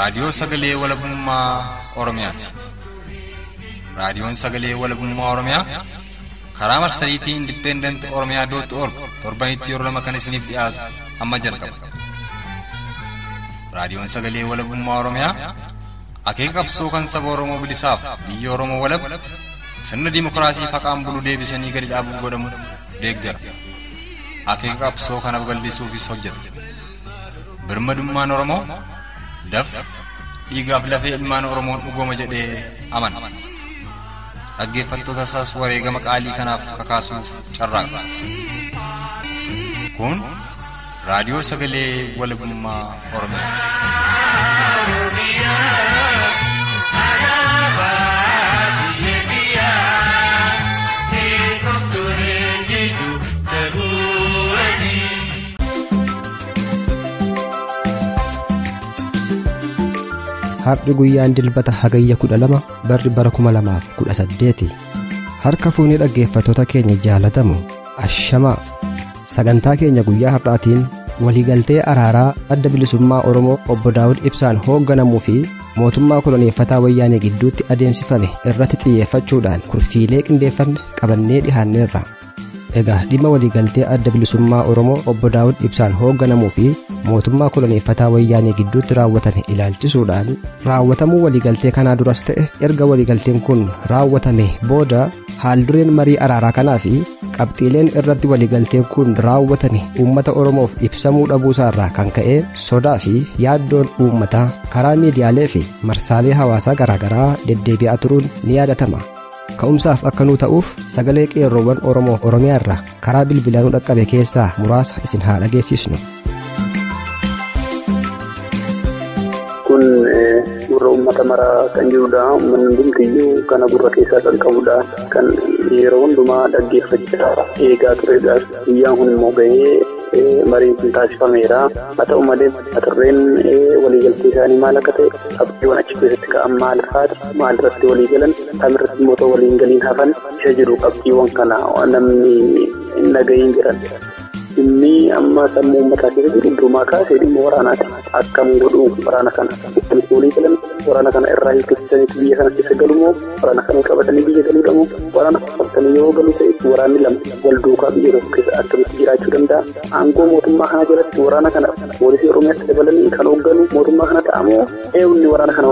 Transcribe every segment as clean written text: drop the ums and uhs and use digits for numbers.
raadiyoo sagalee walabummaa Oromiyaati. Raadiyoon sagalee walabummaa Oromiyaa karaa marsariitii independent.org torbanitti yeroo lama kan isiniif dhiyaatu amma jalqaba. Raadiyoon sagalee walabummaa Oromiyaa akeeka qabsoo kan saba Oromoo bilisaaf biyya Oromoo walab sirna dimokiraasii faqaan bulu deebisanii gadi dhaabuuf godhamu deeggara. Akeeka qabsoo kana babal'isuufis hojjeta. Birmadummaan Oromoo dafqa dhiigaaf lafee ilmaan Oromoon dhugooma jedhee amana. Dhaggeeffattoota isaas wareegama qaalii kanaaf kakaasuuf carraaqa. Kun raadiyoo sagalee walabummaa Oromiyaati. Har'i guyyaan dilbata hagayya 12 barri bara 2018 harka fuunee dhaggeeffattoota keenya jaalatamu ashamaa sagantaa keenya guyyaa har'aatiin waliigaltee araaraa adda bilisummaa Oromoo obbo Daawud Ibsaan hoogganamuu fi mootummaa koloneeffataa wayyaanee gidduutti adeemsifame irratti xiyyeeffachuudhaan kurfiilee qindeeffanne qabannee dhihaanneerra. Egaa dhimma waliigaltee adda bilisummaa Oromoo obbo Daawud Ibsaan hoogganamuu fi mootummaa koloneeffataa wayyaanee gidduutti raawwatame ilaalchisuudhaan raawwatamuu waliigaltee kanaa duras ta'e erga waliigalteen kun raawwatame booda haaldureen marii araaraa kanaa fi qabxiileen irratti waliigalteen kun raawwatame uummata Oromoof ibsamuu dhabuusaarraa kan ka'e sodaa fi yaaddoon uummataa karaa miidiyaalee fi marsaalee hawaasaa garaagaraa deddeebi'aa turuun ni yaadatama. Ka'umsaaf akka nuu ta'uuf sagalee qeerroowwan Oromoo Oromiyaarraa karaa bilbilaanuu dhaqqabe keessaa muraasa isin haa dhageessisnu. Kun gurra uummata maraa kan jirudha. Uummanni hundumtiyyuu kana gurra keessaa kan qabudha. Kan yeroo hundumaa dhaggeeffachaa eegaa turedha. Guyyaan kun immoo gahee mariin kun taasifameera. Haa ta'u malee matarreen waliigaltee isaanii maal akka ta'e qabxiiwwan achi keessatti ka'an maal faati maal irratti waliigalan tamirratti immoo waliin galiin hafan isa jiru qabxiiwwan kana namni nagayiin jiran. Inni amma sammuu uummataa keessa jiru hundumaa kaasee dhimma waraanaati. Akkam godhuu waraana kana walii galan waraana kana irraa hiikkisaniitu biyya kana keessa galumoo waraana kana qabatanii biyya galuudhamoo waraana qabatanii yoo galu ta'e waraanni lama wal duukaa biyya tokko keessa akkamitti jiraachuu danda'a. Aangoo mootummaa kana jalatti waraana kana poolisii Oromiyaatti dabalanii kan hoogganu mootummaa kana ta'amoo eewunni waraana kana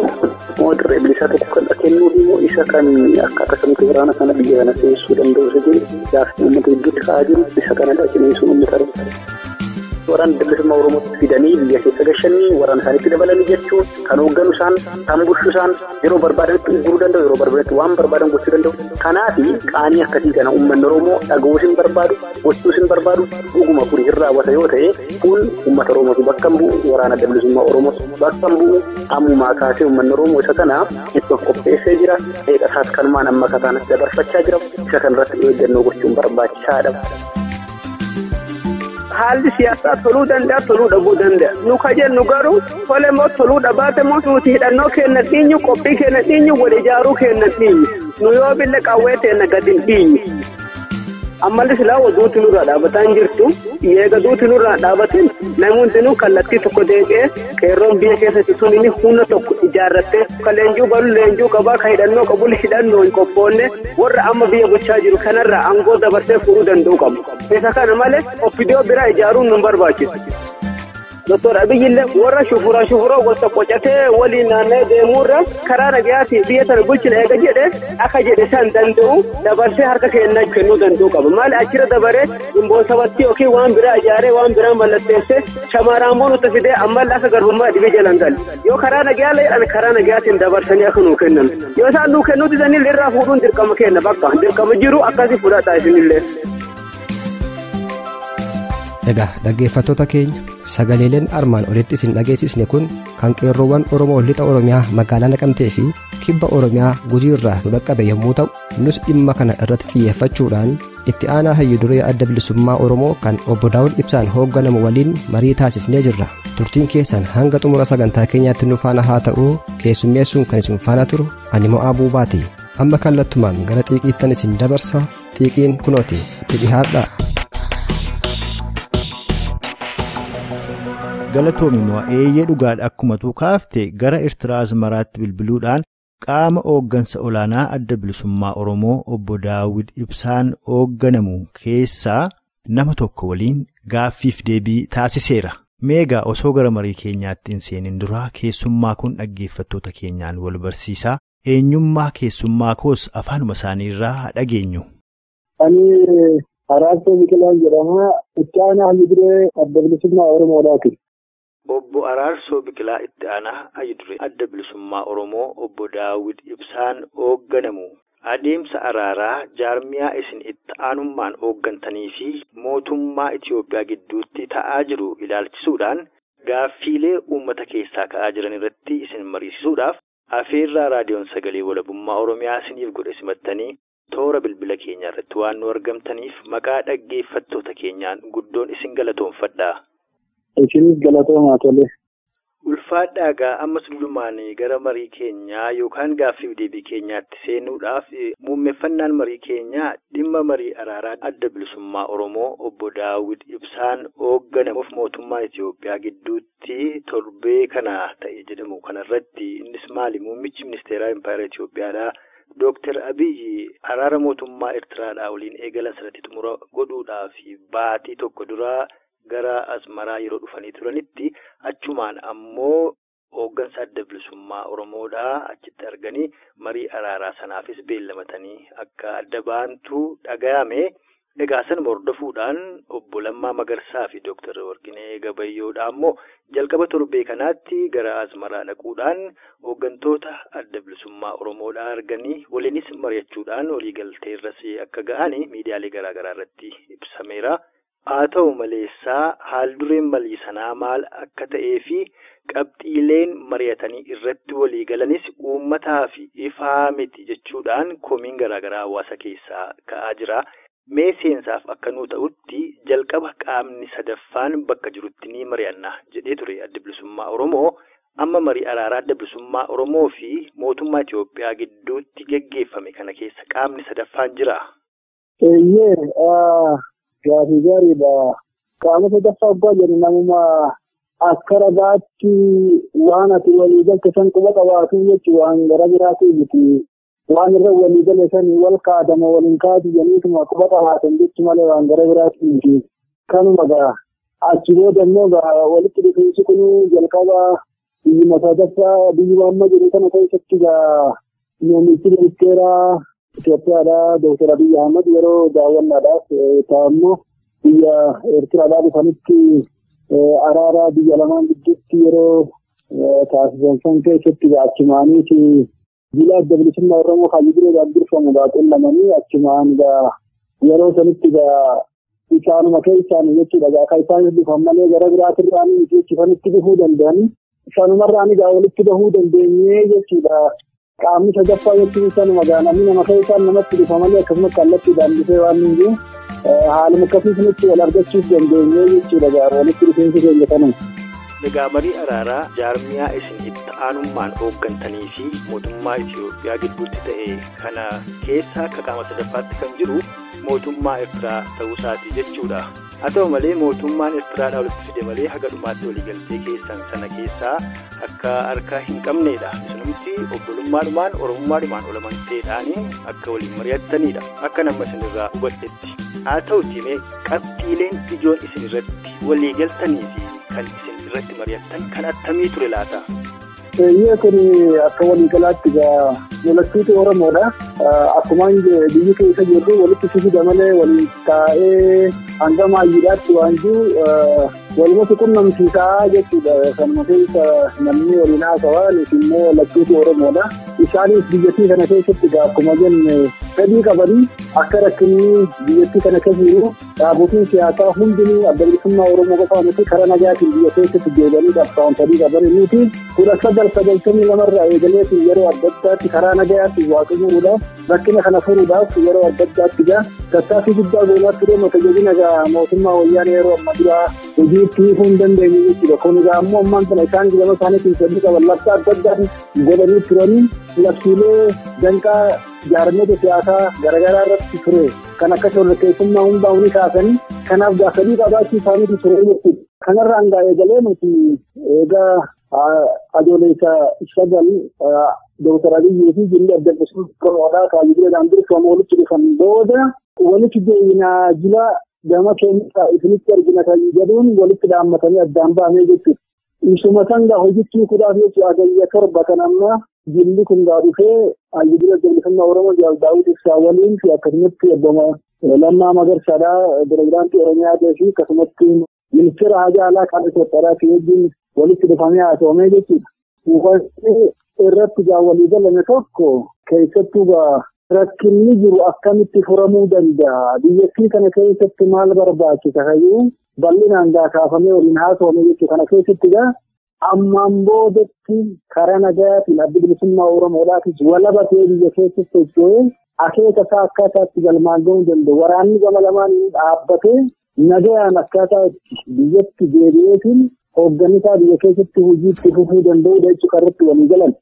moo dirree bilisaa tokko kan kennuu fi isa kan akka akkamitti waraana kana biyya kana seensuu danda'u isa jiru gaaffii uummata gidduutti ka'aa jiru isa kanadha ciniinsuun uummata. Waraana bilisummaa Oromootti fidanii biyya keessa gashanii waraana isaaniitti dabalanii jechuun kan hoogganu isaan kan bulchu isaan yeroo barbaadanitti ugguruu danda'u yeroo barbaadanitti waan barbaadan gochuu danda'u. Kanaafi qaanii akkasii kana uummanni Oromoo dhaga'uus hin barbaadu gochuus hin barbaadu dhuguma kun hin raawwata yoo ta'e kun uummata Oromootu bakka hin bu'u waraana bilisummaa Oromootu bakka hin bu'u ammumaa kaasee uummanni Oromoo isa kana itti qopheessee jira eegasaas kanumaan amma kataanatti dabarfachaa jira isa kanarratti eeggannoo gochuun barbaachisaadha. Haalli siyaasaa toluu danda'a toluu dhabuu danda'a. Nu kajennu garuu tolee moo toluu dhabaate moo nuti hidhannoo kenna dhiinyu qophii kenna dhiinyu wal ijaaruu kenna dhiinyu nu yoo bille qawwee teenna gadi hin dhiinyu. Ammalli silaa waduuti nurraa dhaabataan jirtu eega duuti nurraa dhaabatin namni hundinuu kallattii tokko deebi'ee qeerroon biyya keessatti sun inni humna tokko ijaarrattee kan leenjuu balu leenjuu qabaa kan hidhannoo qabu hidhannoo hin qophoonne warra amma biyya gochaa jiru kanarraa aangoo dabarsee furuu danda'u qabu. Isa kana malee oppidiyoo biraa ijaaruun nu barbaachisu. Dr. Abiyyi warra shufura gosa qocatee waliin naannee deemuurra karaa nagayaati biyya sana bulchina eega jedhe akka jedhe san danda'u dabarsee harka kennaa kennuu danda'u qaba. Maali achirra dabaree imboon sabatti yookiin waan biraa ijaaree waan biraa mallatteessee shamaraan moo nutti fidee ammallee akka garbummaa dhibee jalan gali. Yoo karaa nagayaa leedhaan karaa nagayaatiin dabarsanii akka nuu kennan. Yoo isaan nuu kennuu didanii irraa fuudhuun dirqama kenna bakka dirqama jiru akkasii fudhataa isinillee. Egaa dhaggeeffattoota keenya sagaleeleen armaan olitti isin dhageessisne kun kan qeerroowwan Oromoo lixa Oromiyaa magaalaa Naqamtee fi kibba Oromiyaa Gujii irraa nu dhaqqabe yommuu ta'u nus dhimma kana irratti xiyyeeffachuudhaan itti aanaa hayyu duree adda bilisummaa Oromoo kan obbo Daawud Ibsaan hoogganamu waliin marii taasifnee jirra. Turtiin keessan hanga xumura sagantaa keenyaatti nu faana haa ta'u keessummeessuun kan isin faana turu ani Mo'aa Buubaati. Amma kallattumaan gara xiiqiittan isin dabarsa xiiqiin kunooti itti dhihaadhaa. galatoomi moo eeyyee dhugaadha akkuma tuu kaafte gara Eertiraa Asmaraatti bilbiluudhaan qaama hooggansa olaanaa adda bilisummaa Oromoo obbo Daawud Ibsaan hoogganamu keessaa nama tokko waliin gaaffiif deebii taasiseera. Meegaa osoo gara marii keenyaatti hin seenin dura keessummaa kun dhaggeeffattoota keenyaan wal barsiisaa eenyummaa keessummaa koos afaanuma isaanii irraa dhageenyu. Ani Araarsoo Biqilaa jedhama. Itti aanaa Hayyiduree adda bilisummaa Oromoodhaati. Obbo Araarsoo Biqilaa itti aanaa Hayyiduree adda bilisummaa Oromoo obbo Daawud Ibsaan hoogganamu. Adeemsa araaraa jaarmiyaa isin itti aanummaan hooggantanii fi mootummaa Itiyoophiyaa gidduutti ta'aa jiru ilaalchisuudhaan gaaffiilee uummata keessaa ka'aa jiran irratti isin mariisisuudhaaf afeerraa raadiyoon sagalee walabummaa Oromiyaa isiniif godhe simattanii toora bilbila keenya irratti waan nu argamtaniif maqaa dhaggeeffattoota keenyaan guddoon isin galatoomfadha. Isinis galatoomaa tole. Ulfaadhaagaa ammas dudumaan gara marii keenyaa yookaan gaaffiif deebii keenyaatti seenuudhaaf muummeffannaan marii keenyaa dhimma marii araaraa adda bilisummaa Oromoo obbo Daawud Ibsaan hoogganamuuf mootummaa Itiyoophiyaa gidduutti torbee kana ta'e jedhamu kanarratti innis maali muummichi ministeeraa Impaayera Itiyoophiyaadhaa Dooktar Abiyyi araara mootummaa Eertiraadhaa waliin eegalan sanatti xumura godhuudhaaf baatii tokko dura gara Asmaraa yeroo dhufanii turanitti achumaan ammoo hooggansa adda bilisummaa Oromoodhaa achitti arganii marii araaraa sanaafis beellamatanii akka adda baantu dhaga'ame. Egaa san hordofuudhaan obbo Lammaa Magarsaa fi Dooktar Warqinee Gabayyoodhaa ammoo jalqaba torbee kanaatti gara Asmaraa dhaquudhaan hooggantoota adda bilisummaa Oromoodhaa arganii waliinis mari'achuudhaan waliigalteerras akka ga'anii miidiyaalee garaagaraa irratti ibsameera. Haa ta'u maleessaa haaldureen marii sanaa maal akka ta'ee fi qabxiileen mari'atanii irratti waliigalanis uummataa fi ifaa miti jechuudhaan komiin garaagaraa hawaasa keessaa ka'aa jira. Mee seensaaf akka nuu ta'utti jalqaba qaamni sadaffaan bakka jirutti ni mari'anna jedhee ture adda bilisummaa Oromoo. Amma marii araaraa adda bilisummaa Oromoo fi mootummaa Itiyoophiyaa gidduutti geggeeffame kana keessa qaamni sadaffaan jira. Gaaffii gaariidha. Qaama sadaffaa abbaa jennu namuma akka ragaatti waan ati waliigalte san quba qabaatu jechuun waan gara biraati miti. Waan irra waliigale san wal kaadama waliin kaatu jeniituma quba qabaatan jechu malee waan gara biraati miti. Kanuma gaa achi booda immoo walitti dhufiinsi kun jalqaba biyyi sadaffaa biyyi amma jiru kana keessatti gaa muummichi ministeeraa Itoophiyaadhaa Dooktar Abiyyi Ahmad yeroo daawwannaadhaaf taa'ammoo biyya Eertiraadhaa dhufanitti araaraa biyya lamaan gidduutti yeroo taasisan san keessatti achumaaniiti jila adda bilisummaa Oromoo Hayyiduree durfamu qunnamanii achumaan yeroo sanitti isaanuma keessaan jechuudha kan isaan dhufan malee gara biraatirraan jechuufanitti dhufuu danda'anii isaanumarraan walitti bahuu dandeenyee jechuudha. Qaamni sadaffaa jechuun isaanuma namni nama keessaan namatti dhufa malee akkasumas kallattiidhaan dhufee waan hin jiru haaluma akkasiisanitti wal argachuuf dandeenyee jechuudha walitti dhufeensi keenya kanuma. Egaa marii araaraa jaarmiyaa isin itti aanummaan hooggantanii fi mootummaa Itiyoophiyaa gidduutti ta'e kana keessa akka qaama sadaffaatti kan jiru mootummaa Eertiraa ta'uusaati jechuudha. Haa ta'u malee mootummaan Eertiraadhaa walitti fide malee haga dhumaatti waliigaltee keessan sana keessaa akka harkaa hin qabneedha. Isinumti obbolummaadhumaan Oromummaadhumaan olamanteedhaan akka waliin mari'attanidha. Akka nama isinirraa hubadhetti. Haa ta'utti mee qabxiileen ijoon isin irratti waliigaltanii fi kan isin irratti mari'attan kan attamii ture laata? Kun akka waliigalaatti lolatuutu Oromoodha. Akkuma biyyi keessa jirru walitti fida malee waliin taa'ee hanga maayyiidhaatti waan jiru walumatti qunnamsiisaa jechuudha. Kanuma keessa namni waliin haasawaan immoo lolatuutu Oromoodha. Isaanis biyyattii kana keessatti akkuma jenne fedhii qabanii akka rakkinni biyyattii kana keessa jiru dhaabotiin siyaasaa hundinuu adda bilisummaa Oromoo qofaa miti karaa nagaatiin biyya keessatti deebi'anii qabsaa'uun fedhii qabanii nuti 1992 eegaleetiin yeroo adda addaatti karaa nagaatiin waaqeffachuudhaaf rakkina kana furuudhaaf yeroo adda addaatti tattaaffii guddaa goonaa ture tajaajila mootummaa wayyaanee yeroo amma duraa hojiitti hiikuu hin dandeenye jechuudha. Kun ammoo ammaan kana isaan gama isaaniitiin fedhii qaban labsaa adda addaa godhanii turanii labsiilee danqaa jaarmoota siyaasaa garaagaraa irratti ture kan akka shororkeessummaa hundaa kaasanii kanaaf fedhii qabaachuu isaaniitu ture jechuudha. kanarraan eegalee nuti egaa adoolessa 9 Dr. Abiyyii fi Jilli Adda Bilisummaa Oromoodhaa kaayyoodhaan dirqama walitti dhufan booda walitti deebinaa jila gama keenya isinitti argina kan jedhuun walitti dhaammatanii addaan bahamee jechuudha. Isuma sangaa hojjechuu kudaaf jechuudha agayya torba kan amma jilli kun dhufee Jilli Adda Bilisummaa Oromoo Daawud Ibsaa waliin fi akkasumatti abbama Lammaa Magarsaadhaa Pireezidaantii Oromiyaa fi akkasumatti ministeera Haajaa Alaa kan Itoophiyaadhaa fi wajjin walitti dhufamee haasawamee jechuudha. Wanti irratti walii galame tokko keessattuu rakkinni jiru akkamitti furamuu danda'a? Biyyattii kana keessatti maal barbaachisa hayyuu bal'inaan kaafamee waliin haasawame jechuudha. Kana keessatti ammaan boodatti karaa nagaatiin Adda Bilisummaa Oromoodhaatis walabatee biyya keessatti jechuun akeeka isaa akkaataatti galmaan ga'uu danda'u. Waraanni gama lamaan dhaabbatee nagaan akkaataa biyyatti deebi'eetiin hoogganisaa biyya keessatti hojiitti fufuu danda'u jechuudha irratti walii galan.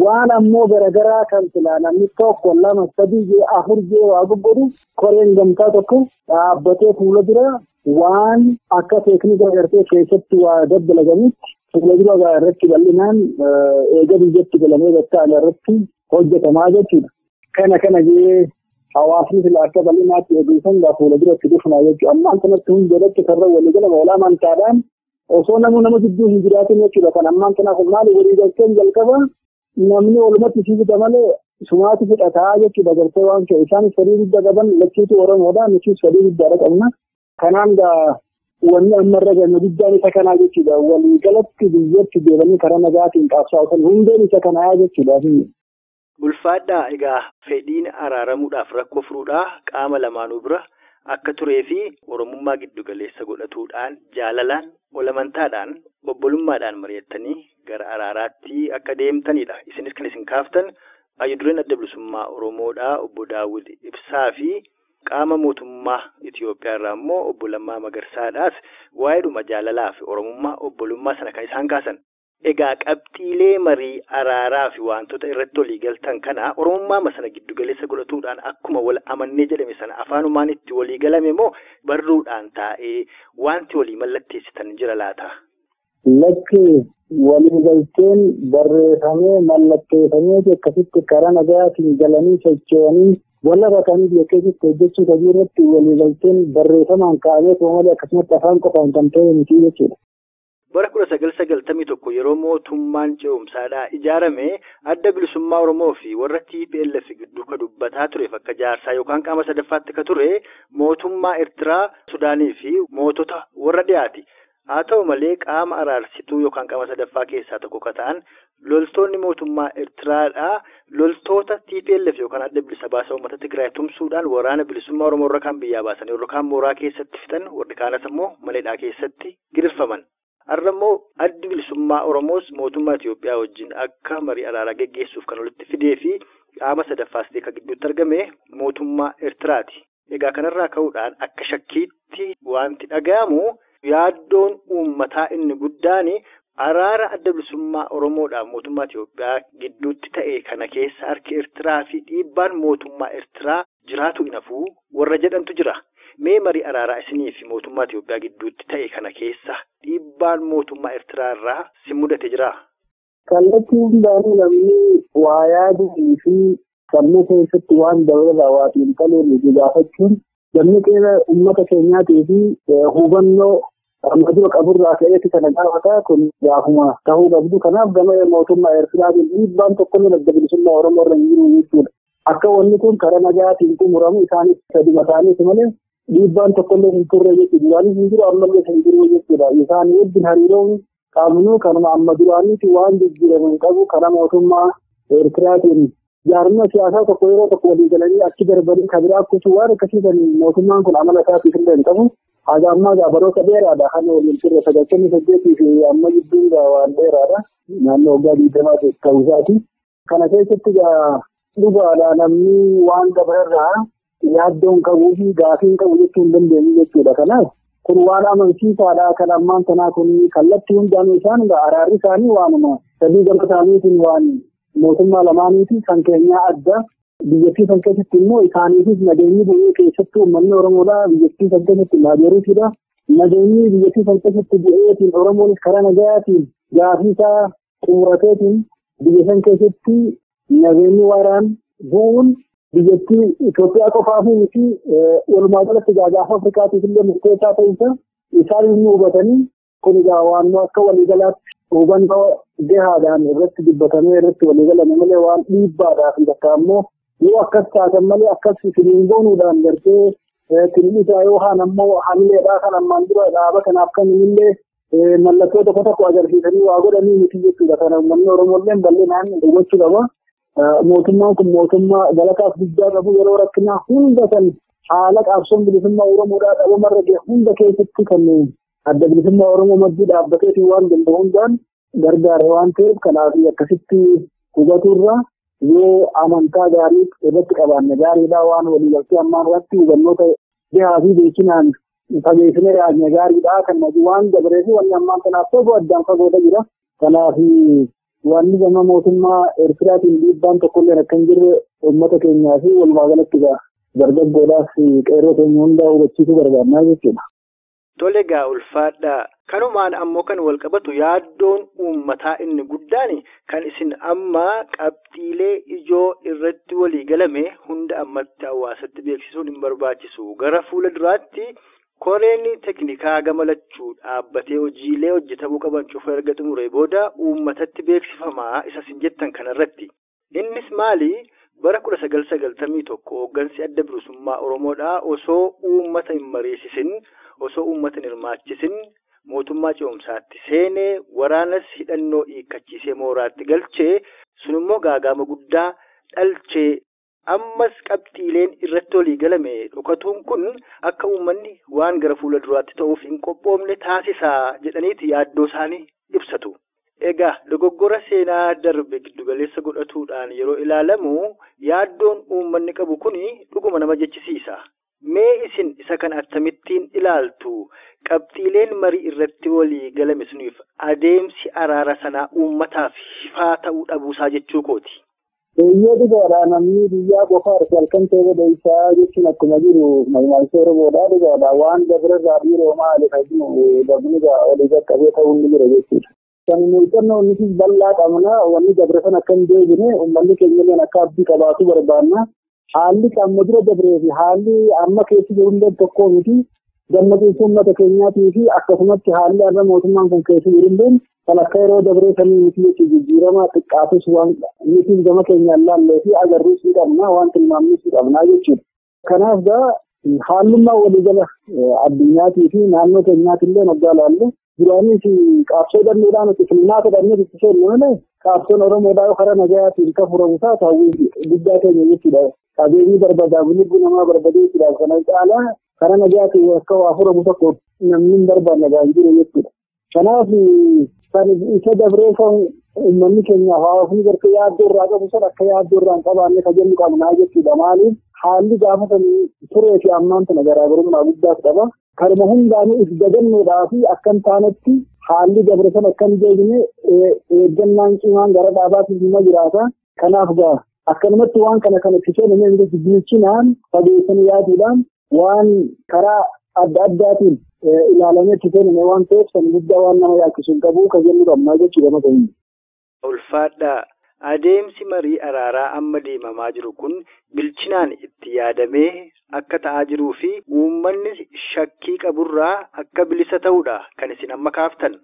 Waan ammoo garaagaraa kan namni tokko 2 3 4 waa gurguru koreen gamtaa tokko dhaabbatee fuula dura waan akka teeknika gartee keessatti waa daddalagamutti fuula dura irratti bal'inaan eega biyyatti galamee gattaan irratti hojjetamaa jechuudha. Kana jee hawaasni sila akka bal'inaatti eeguusan fuula duratti dhufnaa jechuudha. Ammaan kanatti hundeeratti karra walii galama olaamaan taadhaan osoo nama jidduu hin jiraatin jechuudha. Kan ammaan kanaaf maali walii galteen jalqaba namni olumatti siibita malee sumaati fudhataa jechuudha. Gartee waan ta'e isaanis sadii guddaa qaban lachiitu Oromoodhaa nutis sadii guddaadha qabna. Kanaan wanni ammarra ganya guddaan isa kanaa jechuudha. Walii galatti biyyatti deebanii karaa nagaatiin qabsaa'utan hundeen isa kanaa jechuudha. Ulfaadhaa egaa fedhiin araaramuudhaaf rakkoo furuudhaa qaama lamaanuu bira akka turee fi Oromummaa giddu galeessa godhatuudhaan jaalalaan walamantaadhaan obbolummaadhaan mari'attanii gara araaraatti akka deemtanidha. Isinis kan isin kaaftan Hayyudureen Adda Bilisummaa Oromoodhaa obbo Daawud Ibsaa fi qaama mootummaa Itoophiyaa irraa immoo obbo Lammaa Magarsaadhaas waa'eedhuma jaalalaa fi Oromummaa obbolummaa sana kan isaan kaasan. Egaa qabxiilee marii araaraa fi wantoota irratti walii galtan kana Oromummaa sana giddu galeessa godhatuudhaan akkuma wal amannee jedhame sana afaanumaan itti walii galame moo barruudhaan taa'ee wanti walii mallatteessitan jira laata? Lakki walii galteen barreeffamee mallatteeffamee akkasitti karaa nagaatiin galanii socho'anii walla bakanii biyya keessatti hojjechuu qabu irratti walii galteen barreeffamaan kaa'amee malee akkasumatti afaan qofaan kan ta'e miti jechuudha. Bara 1991 yeroo mootummaan ce'umsaadhaa ijaarame Adda Bilisummaa Oromoo fi warra TPLF gidduu ka dubbataa tureef akka jaarsaa yookaan qaama sadaffaatti ka ture mootummaa Eertiraa, Sudaanii fi mootota warra dhiyaati. Haa ta'u malee qaama araarsituu yookaan qaama sadaffaa keessaa tokko ka ta'an loltoonni mootummaa Eertiraadhaa loltoota TPLF yookaan Adda Bilisa Baasaa Uummata Tigraay tumsuudhaan waraana Bilisummaa Oromoo irra kan biyyaa baasan warra kaan mooraa keessatti fixan warri kaanas immoo maleedhaa keessatti gidirfaman. Har'ammoo Addi Bilisummaa Oromoos mootummaa Itoophiyaa wajjin akka marii araaraa geggeessuuf kan walitti fidee fi qaama sadaffaas ta'e gidduutti argame mootummaa Eertiraati. Egaa kanarraa ka'uudhaan akka shakkiitti wanti dhaga'amu yaaddoon uummataa inni guddaan araara Adda Bilisummaa Oromoodhaan mootummaa Itoophiyaa gidduutti ta'e kana keessa harki Eertiraa fi dhiibbaan mootummaa Eertiraa jiraatu inafuu warra jedhantu jira. Mee marii araaraa isinii fi mootummaa Itoophiyaa gidduutti ta'e kana keessa dhiibbaan mootummaa Eertiraa irraa si mudate jira? Kallattii hundaanuu namni waa yaaduu fi sammuu keessatti waan dabalaa waatiin qaluun gaafachuun dammaqee uummata keenyaatii fi hubannoo amma dura qaburraa ka'eeti kana gaafata kun gaafuma ta'uu qabdu. Kanaaf gama mootummaa Eertiraatiin dhiibbaan tokkollee Adda Bilisummaa Oromoo irra hin jiru jechuudha. Akka wanni kun karaa nagaatiin xumuramu isaanis saduma isaaniiti malee dhiibbaan tokkollee hin turre jechuudha. Duraanis hin jiru ammallee hin jiru jechuudha. Isaan wajjin hariiroon qabnu kanuma amma duraaniiti waan jijjiiramu qabu kana mootummaa Eertiraatiin jaarmina siyaasaa tokko yeroo tokko walii galanii achi darbanii kabiraa kutuu waan akkasiisan mootummaan kun amala isaatiif illee hin qabu. Haga ammaa baroota dheeraadha kan waliin turre 98 fi amma gidduun waan dheeraadha. Naannoo waggaa 20 ta'uu isaati. Kana keessatti dhugaadha namni waan dabararraa yaaddoon qabuu fi gaafii qabu jechuu hin dandeenye jechuudha. Kanaaf kun waan amansiisaadha. Kan ammaan tanaa kun kallattii hundaan isaan araarri isaanii waanuma sadii gama isaaniitiin waan mootummaa lamaaniiti kan keenyaa adda. Biyyattii san keessatti immoo isaaniifis nageenyi bu'ee keessattuu uummanni Oromoodhaa biyyattii san keessatti maajooriitiidha. nageenyi biyyattii falqasitti bu'eetiin Oromoonis karaa nagayaatiin gaafiisaa xumurateetiin biyya san keessatti nageenyi waaraan bu'uun biyyattii Itoophiyaa qofaafuu miti walumaa galatti gaafa Afrikaatiif illee murteessaa ta'uusa isaan inni hubatanii kun egaa waan akka waliigalaatti hubannoo gahaadhaan irratti dubbatamee irratti waliigalame malee waan dhiibbaadhaaf bakka ammoo yoo akkas taatan malee akkas siniingoonuudhaan gartee tilisaa yoo haan ammoo hamileedhaa kan ammaan dura dhaaba kanaaf kamillee mallattoo tokko tokko agarsiisanii waa godhanii miti jechuudha. Kana uummanni Oromooilleen bal'inaan hubachuu qaba. Mootummaan kun mootummaa galataaf guddaa qabu yeroo rakkinaa hunda kan haala qabsoon bilisummaa Oromoodhaa dhabamarra gahe hunda keessatti kan adda bilisummaa Oromoo maddii dhaabbateetiin waan danda'u hundaan gargaare waan ta'eef kanaaf akkasitti hubaturra yoo amantaa gaarii irratti qabaanne gaariidhaa waan waliigaltee ammaan irratti hubannoota gahaa fi beekinaan fageessinee yaadne gaariidhaa kan waan dabaree fi wanni ammaan kanaaf fagoo addaan fagoota jira. Kanaaf wanni gama mootummaa Eertiraatiin dhiibbaan tokkolleen akka hin jirre uummata keenyaa fi walumaa galatti dargaggoodhaaf qeerroo keenya hundaa hubachiisuu barbaannaa jechuudha. Tole egaa ulfaadhaa. Kanumaan ammoo kan wal qabatu yaaddoon uummataa inni guddaan kan isin amma qabxiilee ijoo irratti walii galame hunda ammatti hawaasatti beeksisuun hin barbaachisu. Gara fuula duraatti koreen teknikaa gamalachuu dhaabbatee hojiilee hojjetamuu qaban cufa erga xumuree booda uummatatti beeksifamaa isa sin jettan kanarratti. Innis maali? Bara 1991 hooggansi adda bilisummaa Oromoodhaa osoo uummata hin mariisisin, osoo uummata hin hirmaachisin mootummaa ce'umsaatti seenee waraanas hidhannoo hiikkachiisee mooraatti galchee sunimmoo gaagama guddaa dhalchee ammas qabxiileen irratti walii galame dhokatuun kun akka uummanni waan gara fuula duraatti ta'uuf hin qophoofne taasisaa jedhaniiti yaaddoo isaanii ibsatu. Egaa dogoggora seenaa darbe giddugaleessa godhatuudhaan yeroo ilaalamu yaaddoon uummanni qabu kun dhuguma nama jechisiisa. Mee isin isa kan akkamittiin ilaaltu qabxiileen marii irratti walii galame suniif adeemsi araara sanaa uummataaf ifaa ta'uu dhabuusaa jechuu kooti. Yoo dhugaadhaa namni biyyaa qofa halkan ta'e godhaisaa jechuun akkuma jiru maayimaansii Oromoodhaa dhugaadhaa waan dabirarraa dhiiroo maali fayyadu dabni olii qaqqabee ta'uu ni jira jechuudha. Kan muuxannoo nuti bal'aa qabna wanni dabre sana akka hin deebine uummanni keenyalleen akka abdii qabaatu barbaanna. Haalli amma dura dabree fi haalli amma keessa jirullee tokko miti gammachiisuu uummata keenyaatii fi akkasumatti haalli har'a mootummaan kun keessa jirullee kan akka yeroo dabree sanii miti jechuudha jijjiiramaa xiqqaatus waan nuti gama keenyaan laallee fi agarruus ni qabna waan tilmaamnis ni qabna jechuudha. Kanaaf haallummaa waliigala addunyaatii fi naannoo keenyaatillee waggaa laalle duraanis qaabsoo dandeedhaan nuti filmaa fedhannee itti seenne malee qaabsoon Oromoodhaa karaa nagayaatiin kan furamuusaa taa'uu guddaa keenya jechuudha. Qabeenyi barbadaa'u lubbuu namaa barbadeessuudhaaf kana caalaa karaa nagayaatiin akka waa furamu tokko namni hin barbaanne gaarii jiru jechuudha. Kanaaf kan isa dabree kan uummanni keenya hawaasni gartee yaaddoo irraa qabu sana akka yaaddoo irraa hin qabaanne kan jennu qabnaa jechuudha. Maaliif haalli gaafa sanii turee fi ammaan sana garaagarummaa guddaas qaba. Karuma hundaanuu if dagannoodhaa fi akka hin taanetti haalli dabre sana akka hin deebine eeggannaan cimaan gara dhaabaatiin dhimma jiraata. Kanaaf akkanumatti waan kana itti seenamee bilchinaan fageessanii yaaduudhaan waan karaa adda addaatiin ilaalamee itti seename waan ta'eef san guddaa waan nama yaachisu hin qabu kan jennu qabnaa jechuudha mata inni. Ulfaadhaa adeemsi marii araaraa amma deemamaa jiru kun bilchinaan itti yaadamee akka ta'aa jiruu fi uummanni shakkii qaburraa akka bilisa ta'uudha kan isin amma kaaftan.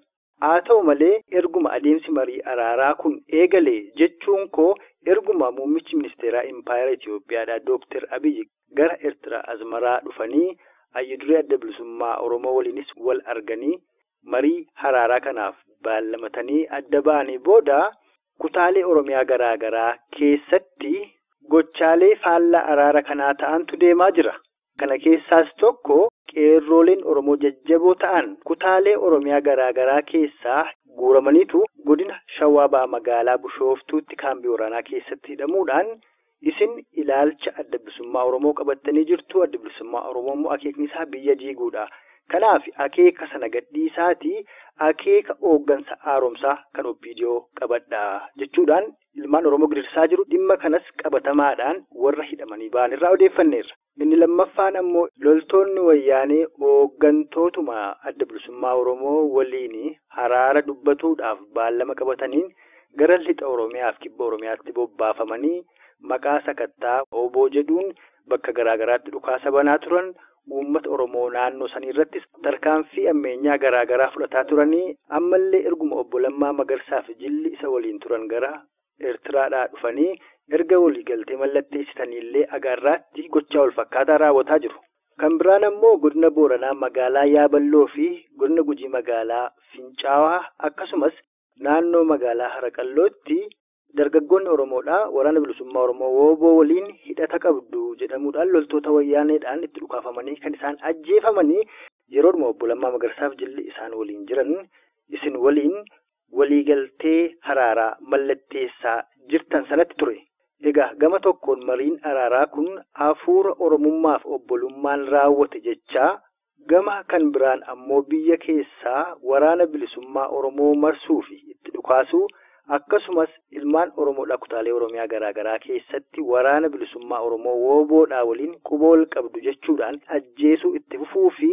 Haa ta'u malee erguma adeemsi marii araaraa kun eegale jechuun koo erguma muummichi ministeeraa Impaayera Itoophiyaadhaa Dooktar Abiyyi gara Eertiraa Azmaraa dhufanii hayyuduree adda bilisummaa Oromoo waliinis wal arganii marii araaraa kanaaf baallamatanii adda ba'anii booda kutaalee Oromiyaa garaa garaa keessatti gochaalee faallaa araara kanaa ta'antu deemaa jira. Kana keessaas tokko qeerrooleen Oromoo jajjaboo ta'an kutaalee Oromiyaa garaa garaa keessaa guuramaniitu godina Shawaa Bahaa magaalaa Bishooftuutti kaambii waraanaa keessatti hidhamuudhaan isin ilaalcha adda bilisummaa Oromoo qabattanii jirtu. Adda bilisummaa Oromoo immoo akeekni isaa biyya jiiguudha. Kanaaf akeeka sana gadhiisaatii akeeka hooggansa haaromsaa kan OPDO qabadhaa jechuudhaan ilmaan Oromoo gidirsaa jiru. Dhimma kanas qabatamaadhaan warra hidhamanii ba'an irraa odeeffanneerra. Inni Inni lammaffaan ammoo loltoonni wayyaanee hooggantootuma adda bilisummaa Oromoo waliin haraara dubbatuudhaaf baallama qabataniin gara lixa Oromiyaa fi kibba Oromiyaatti bobbaafamanii maqaa sakattaa oboo jedhuun bakka garaagaraatti dhukaasa banaa turan. Uummata Oromoo naannoo sanii irrattis tarkaanfii ammeenyaa garaagaraa fudhataa turanii ammallee erguma obbo Lammaa Magarsaa fi jilli isa waliin turan gara Eertiraadhaa dhufanii erga waliigaltee mallatteessitaniillee agaarraatti gochaa wal fakkaataa raawwataa jiru. Kan biraan ammoo godina Booranaa magaalaa Yaaballoo fi godina Gujii magaalaa Fincaawaa akkasumas naannoo magaalaa Haraqallootti dargaggoonni Oromoodhaa waraana bilisummaa Oromoo wooboo waliin hidhata qabdu jedhamuudhaan loltoota wayyaaneedhaan itti dhukaafamanii kan isaan ajjeefamanii yeroodhuma obbo Lammaa Magarsaaf jilli isaan waliin jiran isin waliin waliigaltee haraaraa mallatteessaa jirtan sanatti ture. Egaa gama tokkoon mariin araaraa kun hafuura Oromummaaf obbolummaan raawwate jechaa gama kan biraan ammoo biyya keessaa waraana bilisummaa Oromoo marsuu fi itti dhukaasuu akkasumas ilmaan Oromoodhaa kutaalee Oromiyaa garaagaraa keessatti waraana bilisummaa Oromoo wooboodhaa waliin quba wal qabdu jechuudhaan ajjeesuu itti fufuu fi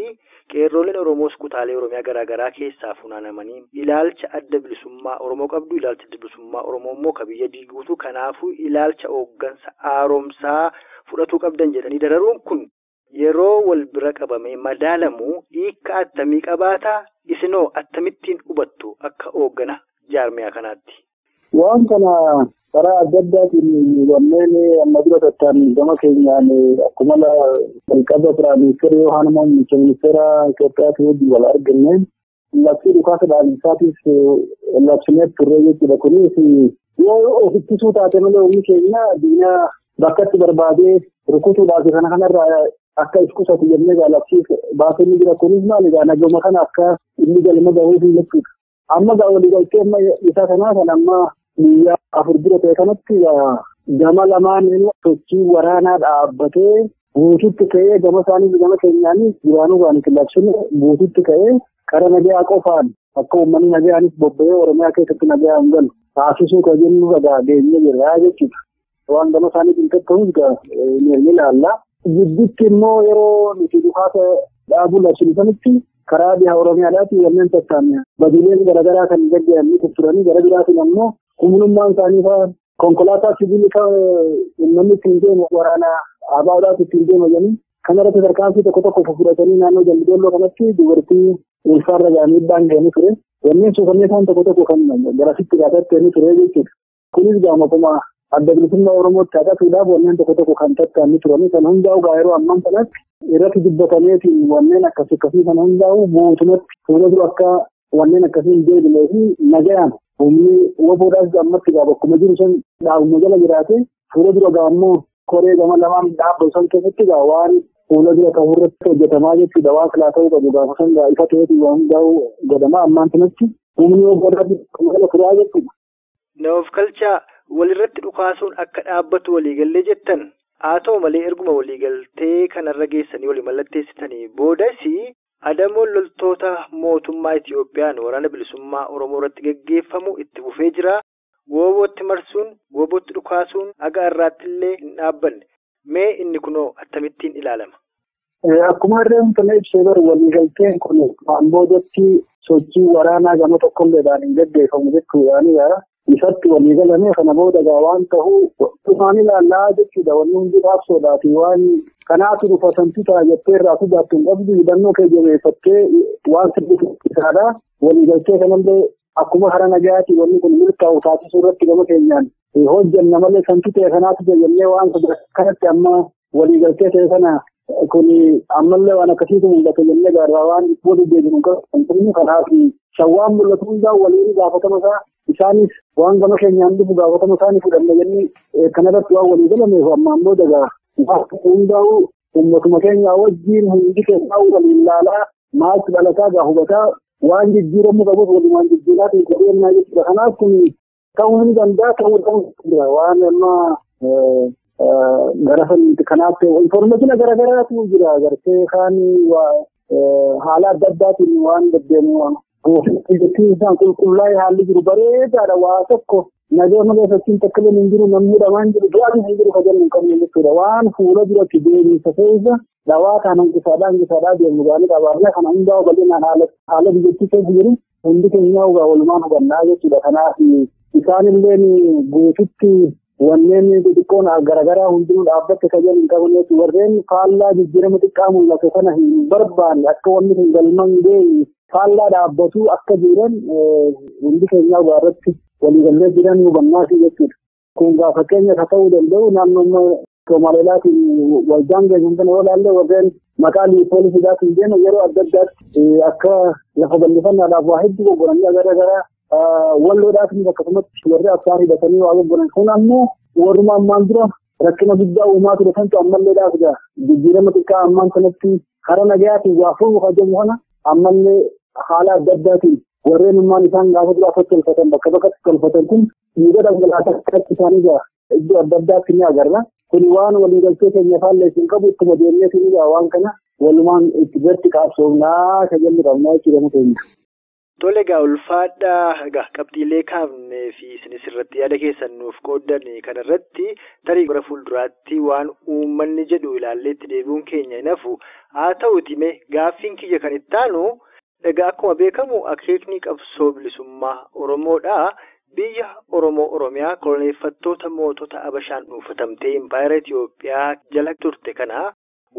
qeerrooleen Oromoos kutaalee Oromiyaa garaagaraa keessaa funaanamanii ilaalcha adda bilisummaa Oromoo qabdu ilaalcha adda bilisummaa Oromoo immoo ka biyya diiguutu kanaafuu ilaalcha hooggansa haaromsaa fudhatuu qabdan jedhanii dararuun kun yeroo wal bira qabamee madaalamu hiika attamii qabaataa isinoo attamittiin hubattu akka hooggana jaarmiyaa kanaatti. Waan kana karaa adda addaatiin wanneen amma dura tattaan gama keenyaan akkuma jalqaba Piraayimister Yohaan Muummicha Ministeera Itoophiyaatti wajjin wal argannee labsii dhukaasa dhaabinsaatiif labsinee turre jechuudha. Kunis yoo ofittisuu taate malee uumni keenya diina bakkatti barbaadee rukutuudhaaf kana kanarraa akka iskusatu jennee labsiif baasanii jira. Kunis maaliidha nagama kana akka inni galma gahuuf hin jechuudha. Amma waliigaltee amma isaa kanaa kan amma biyya afur dura ta'e kanatti gama lamaan sochii waraanaa dhaabbatee guututti ka'ee gama isaanii gama keenyaanis duraanuu waan labsine guututti ka'ee kara nagaa qofaan akka uummanni nagaanis bobba'ee Oromiyaa keessatti nagaa hin galu taasisuu kan jennu deemnee jirra jechuudha. Waan gama isaanii ta'uus ni ilaalla. Gidduutti immoo yeroo nuti dhukaasa dhaabuu labsine sanitti karaa dhihaa Oromiyaadhaatti wanneen tattaanne badiileen garaagaraa kan gaggeeffamanii turanii gara biraatiin ammoo humnummaan isaanii fa'aa konkolaataa sibiilii kan namni ittiin deemu waraanaa ABO'dhaaf ittiin deemu jedhanii kanarratti tarkaanfii tokko fudhatanii naannoo Jallidolloo kanatti dubartii ulfaarra gaanii dhiibbaan ga'anii ture. Wanneen suufannee isaan tokko kan garasitti gaafatti ture jechuudha. Kunis gaamokuma adda bilisummaa Oromootti haadhatuudhaaf wanneen tokko kan tattaanni turanii kan hundaa'u yeroo amman kanatti irratti dubbatameetiin wanneen akkasii kan hundaa'u guutumatti fuula dura akka wanneen akkasii hin deebinee fi nagayaan humni woboodhaas ammatti bakkuma jiru san dhaabuma jala jiraate fuula dura gaammoo koree gama lamaan dhaabbatu san keessatti waan fuula dura ta'uu irratti hojjetamaa jechuudha. Waan silaa ta'uu qabu gaafa san ifa ta'eetiin waan hundaa'u godhamaa ammaan kanatti humni woboodhaas jala turaa jechuudha. Noof kalchaa walirratti dhukaasuun akka dhaabbatu waliigallee jettan haa ta'u malee erguma waliigaltee kanarra geessanii walii mallatteessitanii boodas adamoon loltoota mootummaa Itiyoophiyaan waraana bilisummaa Oromoo irratti gaggeeffamu itti fufee jira. Woobootti marsuun woobootti dhukaasuun haga har'aatti illee hin dhaabbanne. Mee inni kunoo akkamittiin ilaalama? Akkuma irreen kana ibsee bar waliigalteen kun boodatti sochii waraanaa gama tokkolleedhaan hin gaggeeffamu jechuudhaan ifatti waliigalame kana booda waan ta'uu dhufaan ilaallaa jechuudha. Wanni hundi dhaabsoodhaati waan kanaatu dhufatantu ta'a jettee irraa sodaattu hin qabdu hidhannoo kee jabeeffattee waan sirriitti isaadha. Waliigaltee kanallee akkuma hara nagaati wanni kun milkaa'u taasisuu irratti gama keenyaan hojjanna malee santu ta'e kanaatu jennee waan kanatti amma waliigaltee ta'e kana kun ammallee waan akkasiitu mul'ata jennee gaarraa waan waliin deebinu kan kanaaf shawwaan mul'atu hundaa waliin gaafatama isaa isaanis waan gama keenyaan dhufu gaafatama isaanii fudhanna jennee kanarratti waan walii galameef ammaan booda hundaa'u uummatuma keenya wajjin hundi keessaa waliin ilaalaa maaltu dhalataa gaa hubataa waan jijjiiramuu qabuuf walumaan jijjiiraatiin godhannaa jechuudha. Kanaaf kun ta'uu hin danda'a ta'uu waan amma gara kanaaf informaatiina garaagaraatu jira gartee kaan haala adda addaatiin waan deddeemu isaan qulqullaa'ee haalli jiru bareedaadha waa tokko nagee malee fakkiin takka hin jiru namni dhamaan jiru du'aan hin jiru kajan hin qabne jechuudha waan fuula duratti deemisa keessa dawaa kan hanqisaadhaa deemu gaanii qabaarne kana hundaa bal'inaan haala biyyattii keessa jiru hundi keenya walumaan hubannaa jechuudha. Kanaaf isaanillee guututti wanneen xixiqqoon garaagaraa hundinuu dhaabbatte kajan hin qabneetu warreen faallaa jijjiirama xiqqaa mul'atu kana hin barbaanne akka wanni hin galman deemi faallaa dhaabbatu akka jiran hundi keenyaa irratti waliigallee jiran hubannaa jechuudha. Kun fakkeenya akka ta'uu danda'u naannoo Soomaaliyaatiin waldaan geejjiban kana yoo ilaalle warreen maqaa poolisiidhaatiin deemu yeroo adda addaatti akka lafa bal'ifannaadhaaf waa hedduu goggonanii garaagaraa walloodhaatiin akkasumatti warri Affaar hidhatanii waa goggonan kun ammoo warruma ammaan dura rakkina guddaa uumaa ture kantu ammallee dhaafudha. Jijjiirama xiqqaa ammaan kanatti karaa nagayaatiin waa furuuf hojjetamu kana ammallee haala adda addaatiin warreen ummaan isaan gaafa dura afatti tolfatan bakka bakkatti tolfatan kun dhiiga dhangalaasaa akkatti isaanii jira iddoo adda addaatti ni agarra. Kun waan waliigaltee keenya faalleessin qabu ittuma deemnee finidha waan kana walumaan itti irratti qaabsoomnaa tajaajilli qabnaa jechuudha keenya. Tole egaa ulfaadhaa egaa qabxiilee kaafnee fi isinis irratti yaada keessan nuuf qooddan kanarratti tarii gara fuulduraatti waan uummanni jedhu ilaalleetti deebi'uun keenya hin hafu haa ta'uuti mee gaaffiin kiyya kan itti aanu egaa akkuma beekamu akeekni qabsoo bilisummaa Oromoodhaa. Biyya Oromiyaa koloneeffattoota mootota Abashaan dhuunfatamtee Impaayera Itiyoophiyaa jala turte kana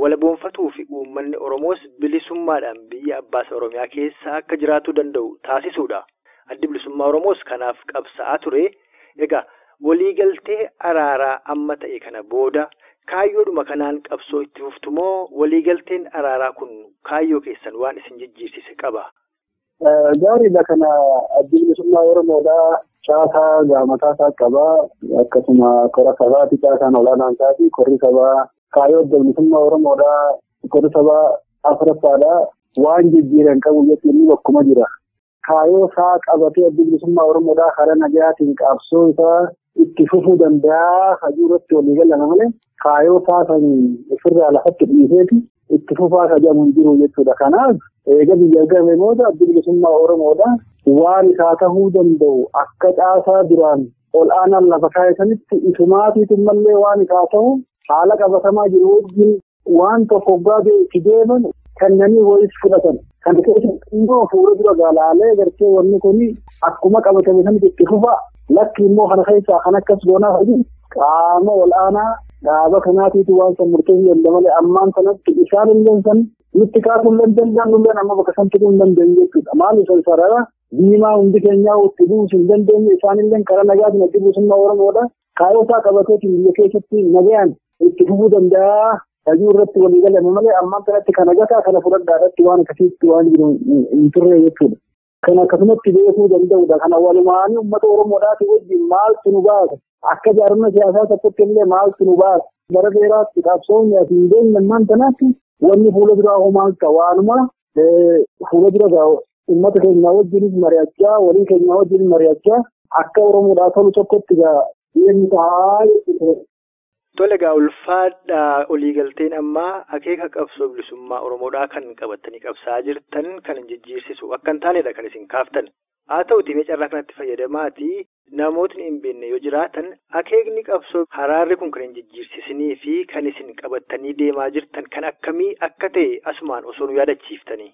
walaboonfatuu fi uummanni Oromoos bilisummaadhaan biyya abbaasa Oromiyaa keessa akka jiraachuu danda'u taasisuudha. Addi bilisummaa Oromoos kanaaf qabsa'aa ture. Egaa waliigaltee araaraa amma ta'e kana booda kaayyoodhuma kanaan qabsoo itti fuftumoo waliigalteen araaraa kun kaayyoo keessan waan isin jijjiirsise qaba? Gaariidha kana addi bilisummaa Oromoodhaa caasaa gaamataa isaa qabaa akkasuma kora sabaati caasaan olaanaan isaati korri sabaa kaayyoo adda bilisummaa Oromoodhaa korri sabaa afuraffaadhaa waan jijjiiran qabu jechuun bakkuma jira. Kaayyoo isaa qabatee addi bilisummaa Oromoodhaa karaa nagayaatiin qabsoo isaa itti fufuu danda'a hajuu irratti walii galana malee kaayyoo isaa san ofirraa lafatti dhiiseeti itti fufaa kajamu hin jiru jechuudha. Kanaaf eega biyya game mooda addi bilisummaa Oromoodhaa waan isaa tahuu danda'u akka caasaa duraan ol aanaan lafa kaayatanitti isumaatiitu mallee waan isaa tahu haala qabatamaa jiru wajjin waan tokko gaafii itti deeman kannanii wayis fudhatan. Kan keessatti immoo fuula dura gaalaalee gartee wanni kun akkuma qabatame sanitti itti fufa lakki immoo kana keessaa kan akkas goonaa hojii qaama ol aanaa dhaaba kanaatiitu waan san murteessuu danda'a malee ammaan sanatti isaan illee san nutti kaasuu hin dandeenye amma bakka san tuquu hin dandeenye jechuudha. Maaliif sarara diimaa hundi keenyaa itti buusuu hin dandeenye isaanillee karaa nagaatiin addi bilisummaa Oromoodhaa kaayyoo isaa qabateetiin biyya keessatti nagayaan itti fufuu danda'a. Hajuu irratti walii galame malee ammaan kanatti kana gataa kana fudhadhaadhaatti waan akkasiitti waan jiru hin turre jechuudha. Kan akkasumatti beekuu danda'udha. Kana walumaanii uummata Oromoodhaati wajjin maaltu nu baasa? Akka jaarmina siyaasaa tokkotti illee maaltu nu baasa? Bara dheeraatti qabsoonni ati hin beekne ammaan kanaatti wanni fuula duraa hoo maal ta'a? Waanuma fuula dura gaa'u uummata keenyaa wajjinis mari'achaa walii keenyaa wajjin mari'achaa akka Oromoodhaa tolu tokkotti deemni ta'a jechuudha. Tole egaa ulfaadhaa waliigalteen ammaa akeeka qabsoo bilisummaa Oromoodhaa kan qabatanii qabsaa jirtan kan hin jijjiirsisu akka hin taanedha kan isin kaaftan. Haa ta'uutii mee carraa kanatti fayyadamaati namootni hin beekne yoo jiraatan akeekni qabsoo araarri kun kan hin jijjiirsisinii fi kan isin qabatanii deemaa jirtan kan akkamii akka ta'e asumaan osoo nu yaadachiiftanii.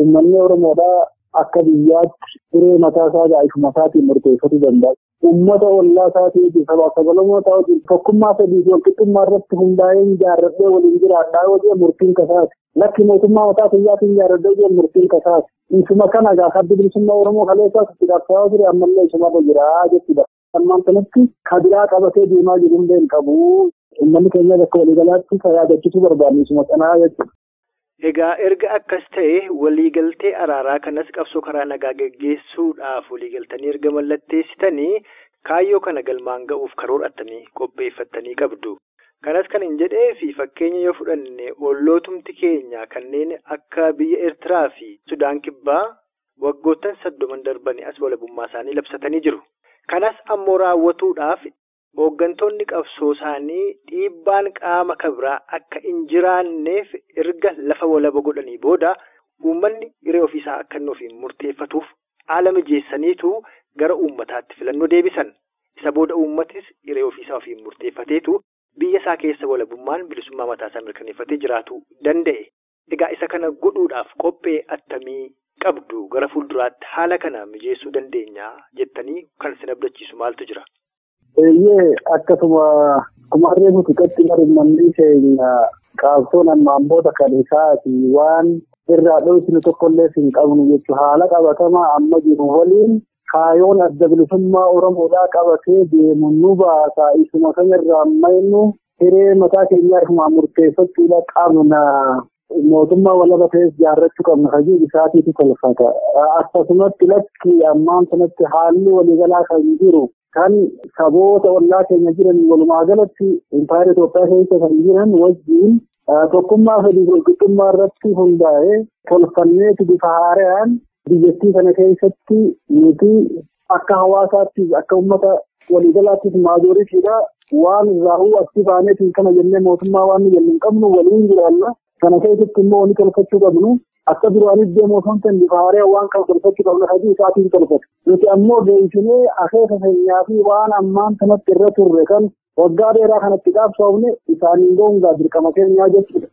Uummanni Oromoodhaa akka biyyaatti hiree mataa isaa gaa'ifuma isaatiin murteeffachuu danda'a. Uummata ollaa isaatiin sabaa sabalamoota wajjin tokkummaa sadii fi walqixxummaa irratti hundaa'ee ijaarratee waliin jiraadhaa yoo ta'e murtiin kasaati. Lakki mootummaa mataa biyyaatiin ijaarratee yoo murtiin kasaati. Isuma kana gaafa addi bilisummaa Oromoo kaleessaas itti qabsaa ture ammallee isumarra jira jechuudha. Ammaan kanatti kabiraa qabatee deemaa jiru hundee hin qabu. Uummanni keenya bakka waliigalaatti yaadachisuu barbaanne isuma kanaa jechuudha. Egaa erga akkas ta'e waliigaltee araaraa kanas qabsoo karaa nagaa geggeessuudhaaf waliigaltanii erga mallatteessitanii kaayyoo kana galmaan ga'uuf karoorfatanii qopheeffattanii qabdu. Kanas kan hin jedhee fi fakkeenya yoo fudhanne ollootumti keenya kanneen akka biyya Eertiraa fi Sudaan Kibbaa waggoottan 30 darbanii as walabummaa isaanii labsatanii jiru. Kanas ammoo raawwatuudhaaf hooggantoonni qabsoo isaanii dhiibbaan qaama kabiraa akka hin jiraanneef erga lafa walaba godhanii booda uummanni hiree ofiisaa akka inni ofiin murteeffatuuf haala mijeessaniitu gara uummataatti filannoo deebisan. Isa booda uummatis hiree ofiisaa ofiin murteeffateetu biyya isaa keessa walabummaan bilisummaa mataa isaa mirkaneeffatee jiraachuu danda'e. Egaa isa kana godhuudhaaf qophee attamii qabdu gara fuulduraatti haala kana mijeessuu dandeenya jettanii kan isin abdachiisu maaltu jira? Akkasuma kumarree nuti qatti mari'annee keenya qabsoon ammaamboota kan isaati waan irraa dhoofnu tokkollee hin qabnu jechuudha. Haala qabatamaa amma jiru waliin kaayoon adda bilisummaa Oromoodhaa qabatee deemu nu baasa. Isuma kanarraa ammaynu hiree mataa keenyaa ifuma murteeffachuudha qabna. Mootummaa walaba ta'es ijaarrachuu qabna. Hajii isaatiitu tolfata. Akkasumatti lakki ammaan sanatti haalli waliigalaa kan jiru kan saboota ollaa keenya jiran walumaa galatti impaayera Itoophiyaa keessa kan jiran wajjin tokkummaa fedhii walqixxummaa irratti hundaa'ee tolfanneetu bifa haaraan biyyattii kana keessatti nuti akka hawaasaatti akka uummata waliigalaattis maajooriitiidha waan irraa asii baaneetiin kana jennee mootummaa waan nu jennu qabnu waliin jiraanna. Kana keessatti immoo wanti tolfachuu qabnu akka duraanii deemu osoo hin taane bifa haaraan waan kana tolfachuu qabnu hajii isaatiin tolfatu. Nuti ammoo deebisnee akeeka keenyaa fi waan ammaan kanatti irra turre kan waggaa dheeraa kanatti qabsoofne isaaniin goongaa dirqama keenyaa jechuudha.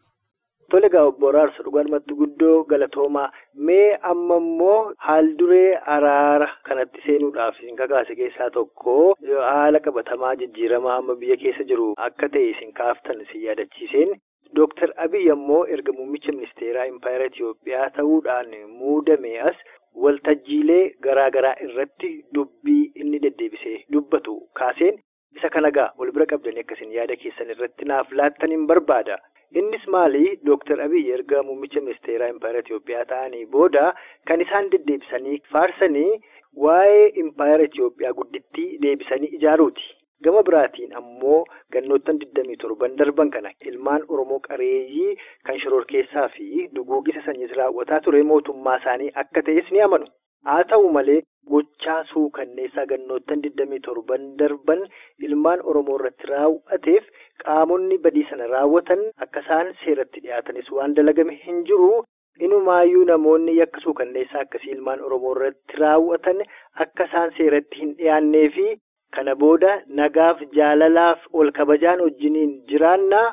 Tole egaa obbo Raarsa dhugaadhumatti guddoo galatoomaa. Mee amma immoo haal duree araara kanatti seenuudhaaf isin kakaase keessaa tokko haala qabatamaa jijjiiramaa amma biyya keessa jiru akka ta'e isin kaaftan isin yaadachiiseen. Dooktar Abiy ammoo erga muummicha ministeeraa Impaayera Itoophiyaa ta'uudhaan muudame as waltajjiilee garaagaraa irratti dubbii inni deddeebisee dubbatu kaaseen isa kanagaa wal bira qabdanii akkasiin yaada keessan irratti naaf laattaniin barbaada. Innis maali? Dooktar Abiy erga muummicha ministeeraa Impaayera Itoophiyaa ta'anii booda kan isaan deddeebisanii faarsanii waa'ee Impaayera Itoophiyaa guddittii deebisanii ijaaruuti. Gama biraatiin ammoo gannoottan 27 darban kana ilmaan Oromoo qareeyyii kan shororkeessaa fi duguugisa sanyiis raawwataa ture mootummaa isaanii akka ta'es ni amanu. Haa ta'u malee gochaa suukanneessaa gannoottan 27 darban ilmaan Oromoo irratti raawwateef qaamonni badii sana raawwatan akka isaan seeratti dhiyaatanis waan dalagame hin jiru. Inumaayyuu namoonni yakka suukanneessaa akkasii ilmaan Oromoo irratti raawwatan akka isaan seeratti hin dhiyaannee fi kana booda nagaaf jaalalaaf ol kabajaan wajjiniin jiraannaa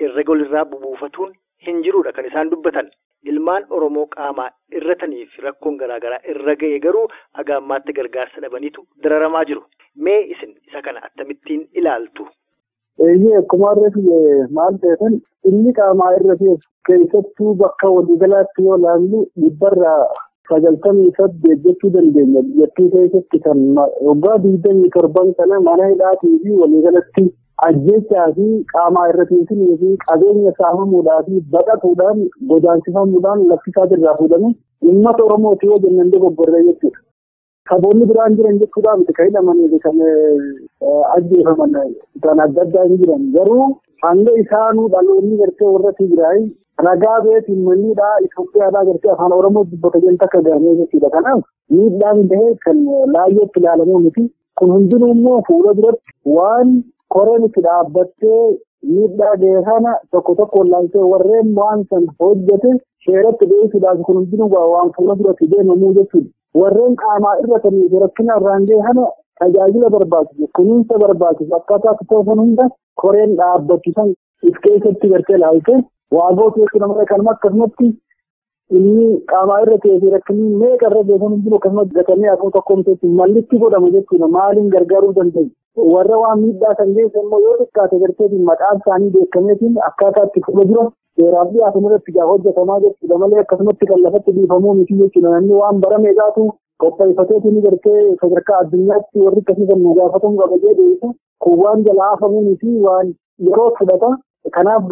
irra golirraa bubuufatuun hin jirudha kan isaan dubbatan. Ilmaan Oromoo qaamaa irrataniif rakkoon garaagaraa irra ga'e garuu haga ammaatti gargaarsa dhabaniitu dararamaa jiru. Mee isin isa kana akkamittiin ilaaltu? Akkuma irratti maal ta'etan inni qaamaa irratti keessattuu bakka waliigalaatti yoo ilaallu dhibbarraa 98 jechuu dandeenya. Biyyattii keessatti kan waggaa 27 kana mana hidhaatii fi waliigalatti ajjechaa fi qaamaa irratiisinii fi qabeenya saamamuudhaa fi baqatuudhaan godaansifamuudhaan laftisaa irraa fuudhame uummata Oromooti yoo jennaan dogoggorree jechuudha. Saboonni biraan jiran jechuudhaa miti kan hidhamanii kan ajjeefaman kan adda addaa hin jiran garuu hanga isaanuu dhaloonni gartee warra Tigraay ragaa beetiin manniidhaa Itoophiyaadhaa gartee afaan Oromoo dubbata jenta akka garmee jechuudha. Kanaaf miidhaan bahee kan laayyootti ilaalamu miti. Kun hundinuu immoo fuula duratti waan koreen itti dhaabbattee miidhaa gahee kana tokko tokko laaltee warreen waan san hojjete seeratti dhiyeessuudhaaf kun hundinuu waan fuula duratti deemamuu jechuudha. Warreen qaamaa irratanii rakkina irraan gahee kana tajaajila barbaachisu kunuunsa barbaachisu akkaataa tokko hunda koreen dhaabbachisan if keessatti gartee laaltee waagoota jechuudha malee kanuma akkasumatti inni qaamaa irra teessee rakkinni meeqa irra beekuun hundinuu akkasumas gatanii afur tokkoomteetti mallitti godhama jechuudha maaliin gargaaruu danda'u. Warra waan miidhaa kan geesse immoo yoo xiqqaate garteetiin maqaan isaanii beekameetiin akkaataa itti fuula dura seeraaf dhiyaatan irratti gaafa hojjetamaa jechuudha malee akkasumatti kan lafatti dhiifamuu miti jechuudha. Namni waan barame gaatu qopheeffateetiin gartee sadarkaa addunyaatti warri akkasii kan nu gaafatamu qaba jedhu kun waan jalaa hafamuu fi waan yeroo fudhata. Kanaaf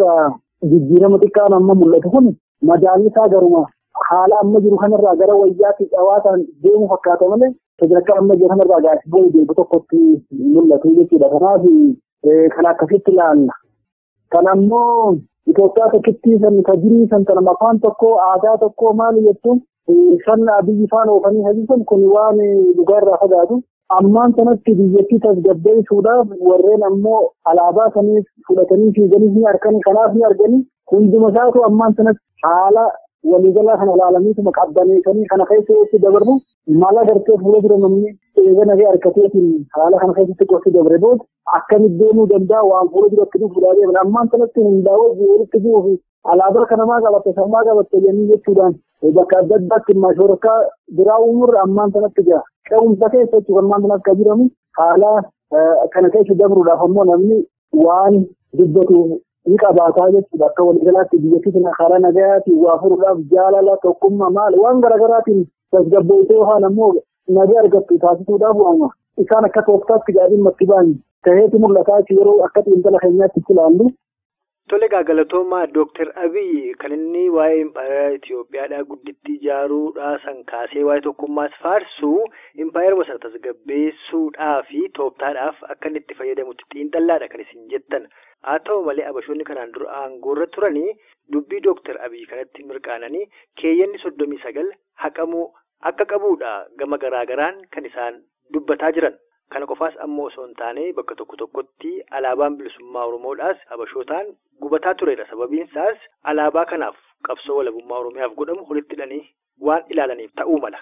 jijjiirama xiqqaan amma mul'atu kun madaalli isaa garuma haala amma jiru kanarraa gara wayyaatti dhawaataan deemu fakkaata malee sadarkaa amma jiru kanarraa gaasii deebu tokkotti mul'atu jechuudha. Kanaaf kan akkasitti ilaalla. Kan ammoo Itoophiyaa tokkittii san tajirii san kana afaan tokko aadaa tokko maali jettuun sanna biyyi isaan oofanii hajjisan kun waan dhugaarraa fagaatu. Ammaan sanatti biyyattii tasgabbeessuudhaaf warreen ammoo alaabaa saniif fudhatanii fiiganii ni arganii kanaaf ni arganii hunduma isaatu ammaan sanatti haala waliigalaa kana ilaalaniituma qabbaneessanii kana keessatti dabarru mala gartee fuula dura namni eegana fi harkateetiin haala kana keessatti qotti dabre booda akkamitti deemuu danda'a waan fuula duratti dhufuudhaa deeman ammaan sanatti hundaa'oo walitti bu'uu fi alaabaa kanamaa qabatte sammaa qabatte jennii jechuudhaan bakka adda addaatti maashorkaa biraa uumurra ammaan sanatti jira qe'umsa keessa jechuudha ammaan sana akka jiramu haala kana keessa dabruudhaaf ammoo namni waan dubbatu ni qabaataa jechuudha akka waliigalaatti biyyattii kana karaa nagayaatiin waa furuudhaaf jaalala tokkummaa maal waan garaagaraatiin tasgabbootee waan ammoo nagaa argattu taasisuudhaaf waama isaan akka tooftaatti gaadhimma itti ba'an ta'eetu mul'ataa yeroo akka xiinxala keenyaatti itti ilaallu. Tole galatoomaa Dooktar Abiy kan inni waa'ee impaayera Itoophiyaadhaa guddittii ijaaruudhaa san kaasee waa'ee tokkummaas faarsuu impaayera sana tasgabbeessuudhaa fi tooftaadhaaf akka inni itti fayyadamutti xiinxallaadha kan isin jettan. Haa ta'u malee abashoonni kanaan dura aangoorra turanii dubbii Dooktar Abiy kanatti mirqaananii keeyyanni 39 haqamuu akka qabuudha gama garaagaraan kan isaan dubbataa jiran. Kana qofaas ammoo osoo hin taane bakka tokko tokkotti alaabaan bilisummaa Oromoodhaas abashootaan gubataa turedha. Sababiin isaas alaabaa kanaaf qabsoo walabummaa Oromiyaaf godhamu walitti hidhanii waan ilaalaniif ta'uu mala.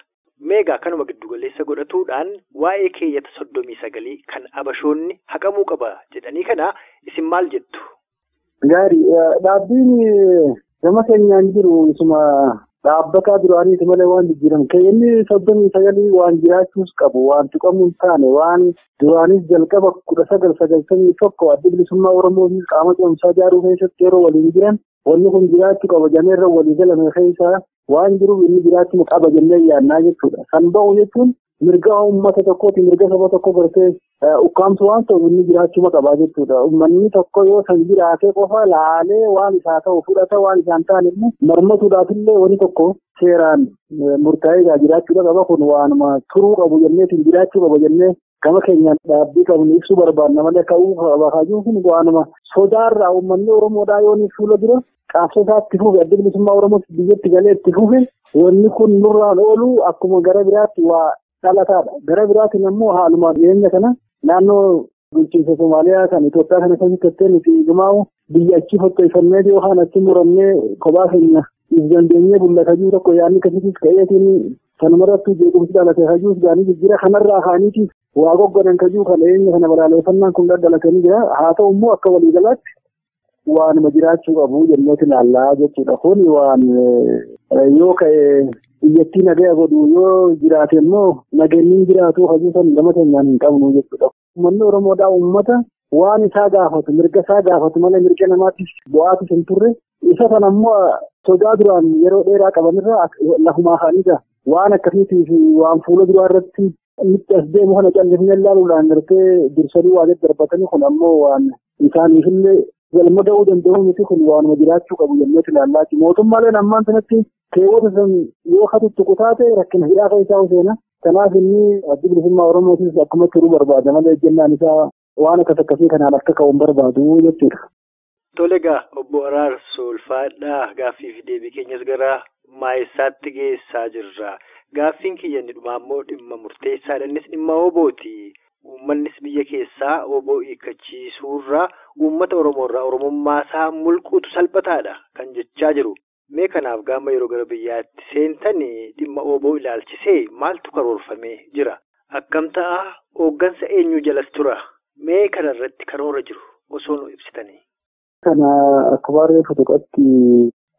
Meegaa kanuma giddugaleessa godhatuudhaan waa'ee keeyyata 39 kan abashoonni haqamuu qaba jedhanii kana isin maal jettu? Gaarii dhaabbiin gama keenyaan jiru isuma dhaabbataa duraaniiti malee waan jijjiiramu keeyyanni 39 waan jiraachuus qabu waan tuqamuu hin taane waan duraanis jalqaba 1991 adda bilisummaa Oromoo fi qaama ce'umsaa ijaaruu keessatti yeroo waliin jiran wanni kun jiraachuu qaba jameerra walii galame keessaa waan jiruuf inni jiraachuu qaba jennee yaannaa jechuudha. Kan ba'u jechuun mirga uummata tokkooti mirga saba tokko gartee ukkaamsu waan ta'u inni jiraachuu qabaa jechuudha. Uummanni tokko yoo san jiraatee qofa laalee waan isaa ta'u fudhata waan isaan ta'an immoo mormatuudhaafillee wani tokko seeraan murtaa'ee jiraachuu qaba kun waanuma turuu qabu jenneetiin jiraachuu qaba jennee gama keenyaan dhaabbii qabnu ibsuu barbaadna malee ka'uu bakaajuun kun waanuma sodaarraa uummanni Oromoodhaa yoo ni fuula dura qaabsoo isaatti fufe adda bilisummaa Oromootti biyyatti galee itti fufe wanni kun nurraan oolu akkuma gara biraatti waa dhalataadha. Gara biraatiin ammoo haaluma dhiyeenya kana naannoo bulchiinsa Somaaliyaa kan Itoophiyaa kana keessatti nuti himaa'u biyya achi fakkeeffannee yookaan achi murannee kophaa keenya dandeenyee bullata jiru tokko yaadni akkasitti ka'eetiin kanumarratti jeequmsi dhalatee hajuus gaanii jijjiira kanarraa kaaniitiif waa goggodan kajuu kan eenyu kana balaaleffannaan kun daddalatanii jira. Haa ta'u immoo akka waliigalaatti waanuma jiraachuu qabu jenneeti ilaallaa jechuudha. Kun waan yoo ka'e biyyattii nagaya godhu yoo jiraate immoo nageenyi jiraatu hajuu san gama keenyaan hin qabnu jechuudha. Uummanni Oromoodhaa uummata waan isaa gaafatu mirga isaa gaafatu malee mirga namaatiif bu'aatu hin turre isa kana immoo sodaa duraan yeroo dheeraa qabanirraa lafumaa kaanidha. Waan akkasiitiif waan fuula duraa irratti itti as deemu kana callifnee ilaaluudhaan gartee dursanii waa darbatanii kun ammoo waan isaaniifillee galma ga'uu danda'u miti kun waanuma jiraachuu qabu jenneeti ilaallaati. Mootummaaleen ammaan sanatti keewwata san yoo hatuttu kutaate rakkina hidhaa keessaa seena. Kanaaf inni adda bilisummaa Oromootiif akkuma turuu barbaada malee jennaan isaa waan akkasii kanaan akka ka'uun barbaadu jechuudha. Tole egaa obbo Araarsoo Ulfaadhaa gaaffii fi deebii keenyas gara maayessaatti geessaa jirra. Gaaffiin kiyya inni dhumaa immoo dhimma murteessaadha. Innis dhimma obooti. Uummannis biyya keessaa oboo hiikkachiisuurraa uummata Oromoorraa Oromummaa isaa mulquutu salphataadha kan jechaa jiru. Mee kanaaf gama yeroo gara biyyaatti seentanii dhimma oboo ilaalchisee maaltu karoorfamee jira? Akkam ta'a hooggansa eenyu jalas tura? Mee kanarratti karoora jiru osoo nu ibsitanii? Kana akka baay'ee fotoqatti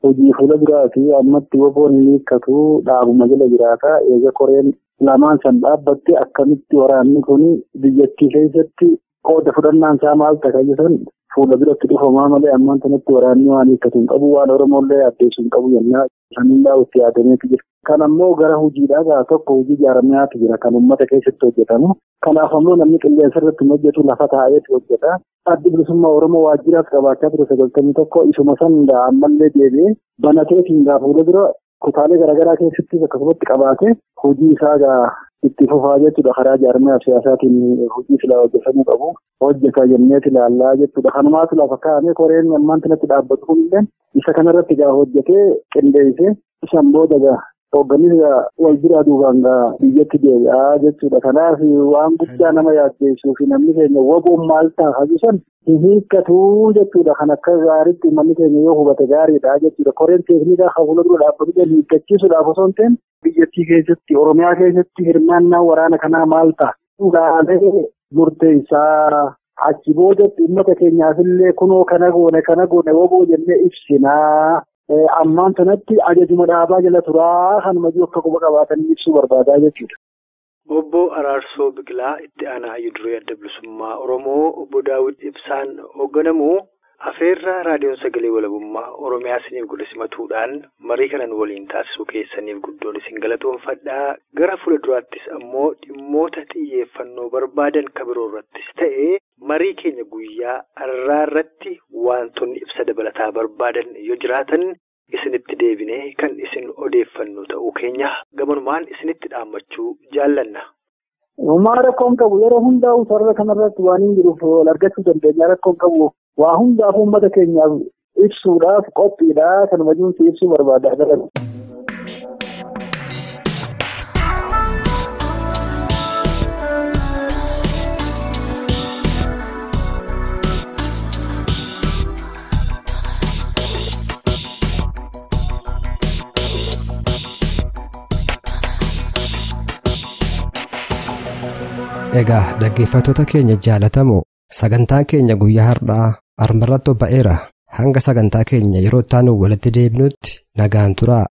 hojii fuula biraa fi ammatti oboon inni hiikkatu dhaabuma jala jiraata. Eega koreen lamaan san dhaabbatte akkamitti waraanni kun biyyattii keessatti qooda fudhannaan isaa maal ta'a jedhan fuula biratti dhufamaa malee ammaan sanatti waraanni waan hiikkatu hin qabu waan Oromoollee addeessu hin qabu jennaa sanillee itti yaadameetu jira. Kan ammoo gara hojiidhaa tokko hojii ijaarameetu jira kan uummata keessatti hojjetamu. Kanaaf ammoo namni qilleensa irratti hojjetu lafa taa'eetu hojjeta. Addi bilisummaa Oromoo waajjiraas qabaachaa ture 91 isuma san ammallee deebi'ee banateetiin fuula dura kutaalee garaagaraa keessatti akkasumatti qabaatee hojii isaa itti fufaa jechuudha. Karaa jaarmaa siyaasaatiin hojii silaa hojjetamuu qabu hojjeta jenneeti ilaallaa jechuudha. Kanumaatu lafa kaa'amee koreen ammaan sanatti dhaabbatu kunillee isa kanarratti hojjetee qindeessee isaan booda hoogganisa wal bira duubaan biyyatti deebi'aa jechuudha. Kanaaf waan guddaa nama yaaddeessuu fi namni keenya waboon maal ta'a hajjisan hin hiikkatu jechuudha. Kan akka gaariitti uummanni keenya yoo hubate gaariidha jechuudha. Koreen teeknikaa hafuula dura dhaabbatudha hiikkachiisuudhaaf osoo hin ta'in biyyattii keessatti Oromiyaa keessatti hirmaannaa waraana kanaa maal ta'a? Ulaalee murteessaa achi boodatti uummata keenyaafillee kunoo kana goone waboo jennee ibsinaa. Ammaan sanatti ajajuma dhaabaa jala turaa kanuma jiru akka quba qabaatanii ibsuu barbaadaa jechuudha. Obbo Araarsoo Biqilaa itti aanaa Hayyuu Adda Bilisummaa Oromoo obbo Daawit Ibsaan hoogganamu afeerraa raadiyoon sagalee walabummaa Oromiyaa isiniif godhe simatuudhaan marii kanan waliin taasisuu keessaniif guddoon isin galatoomfadhaa. Gara fuulduraattis ammoo dhimmoota xiyyeeffannoo barbaadan kabiroo irrattis ta'ee marii keenya guyyaa har'aa irratti wantoonni ibsa dabalataa barbaadan yoo jiraatan isinitti deebinee kan isin odeeffannu ta'uu keenya gamanumaan isinitti dhaammachuu jaallanna. Uumaa rakkoon qabu yeroo hundaa'u sarara kanarratti waan hin jiruuf wal argachuu dandeenya. Rakkoon qabu waa hundaaf uummata keenyaaf ibsuudhaaf qophiidha. Kanuma jirutti ibsuu barbaada. Egaa dhaggeeffattoota keenya jaalatamoo sagantaan keenya guyyaa har'aa armarratti ba'eera. Hanga sagantaa keenya yeroo itti aanu walitti deebinutti nagaan turaa.